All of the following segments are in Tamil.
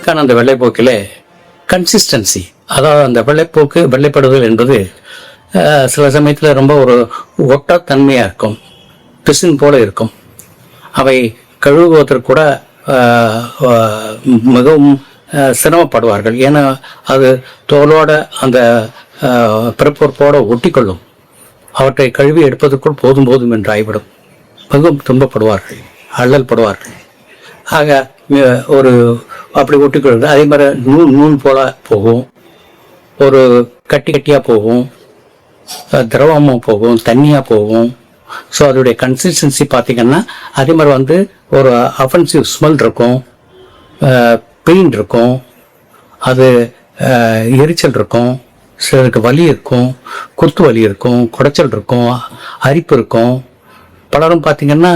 இதுக்கான அந்த வெள்ளைப்போக்கில் கன்சிஸ்டன்சி, அதாவது அந்த வெள்ளைப்படுதல் என்பது சில சமயத்தில் ரொம்ப ஒரு ஒட்டத்தன்மையாக இருக்கும், பிசின் போல இருக்கும். அவை கழுவுவதற்கு கூட மிகவும் சிரமப்படுவார்கள். ஏன்னா அது தோலோட அந்த பிறப்பொறுப்போடு ஒட்டிக்கொள்ளும். அவற்றை கழுவி எடுப்பதற்குள் போதும் போதும் என்று ஆகிவிடும். மிகவும் துன்பப்படுவார்கள், அல்லல் படுவார்கள். ஆக ஒரு அப்படி ஒட்டிக்கொள்வது. அதே மாதிரி நூல் போல போகும், ஒரு கட்டியாக போகும், திரவமாக போகும், தண்ணியாக போகும். ஸோ அதோடைய கன்சிஸ்டன்சி பார்த்திங்கன்னா அதே மாதிரி ஒரு அஃபென்சிவ் ஸ்மெல் இருக்கும், பெயின் இருக்கும், அது எரிச்சல் இருக்கும், சிலருக்கு வலி இருக்கும், குத்து வலி இருக்கும், குடைச்சல் இருக்கும், அரிப்பு இருக்கும். பலரும் பார்த்திங்கன்னா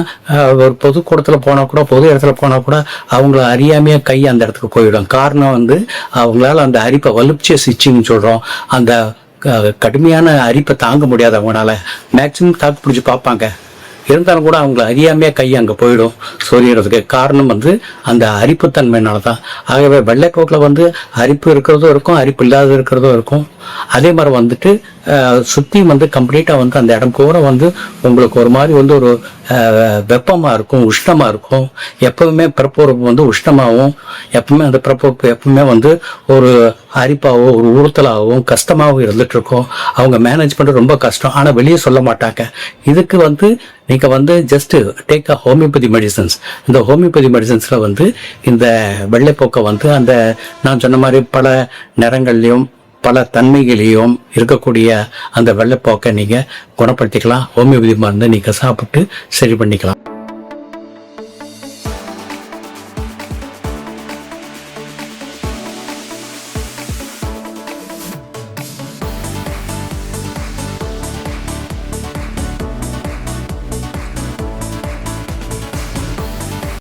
ஒரு பொதுக்கூடத்தில் போனால் கூட, பொது இடத்துல போனால் கூட அவங்கள அறியாமையாக கை அந்த இடத்துக்கு போயிடும். காரணம் அவங்களால அந்த அரிப்பை வலுப்சியஸ் இச்சிங்னு சொல்கிறோம், அந்த கடுமையான அரிப்பை தாங்க முடியாது. அவங்களால மேக்சிமம் தாக்கு பிடிச்சி பார்ப்பாங்க, இருந்தாலும் கூட அவங்கள அறியாமையாக கை அங்கே போயிடும் சொரியறதுக்கு. காரணம் அந்த அரிப்புத்தன்மையினால தான். ஆகவே வெள்ளைப்போக்கில் அரிப்பு இருக்கிறதும் இருக்கும், அரிப்பு இல்லாத இருக்கிறதும் இருக்கும். அதே மாதிரி சுற்றி கம்ப்ளீட்டாக அந்த இடம் பூரா உங்களுக்கு ஒரு மாதிரி ஒரு வெப்பமாக இருக்கும், உஷ்ணமாக இருக்கும். எப்பவுமே பிறப்பொறுப்பு உஷ்ணமாகவும், எப்பவுமே அந்த பிறப்பொறுப்பு எப்பவுமே ஒரு அரிப்பாவோ ஒரு உறுத்தலாகவும் கஷ்டமாகவும் இருந்துட்டு இருக்கும். அவங்க மேனேஜ் பண்ணுறது ரொம்ப கஷ்டம், ஆனால் வெளியே சொல்ல மாட்டாங்க. இதுக்கு நீங்கள் just take a homeopathy medicines. இந்த ஹோமியோபதி மெடிசன்ஸில் இந்த வெள்ளைப்போக்கை அந்த நான் சொன்ன மாதிரி பல நிறங்கள்லையும் பல தன்மைகளையும் இருக்கக்கூடிய அந்த வெள்ளைப்போக்கை நீங்கள் குணப்படுத்திக்கலாம். ஹோமியோபதி மருந்து நீங்கள் சாப்பிட்டு சரி பண்ணிக்கலாம்.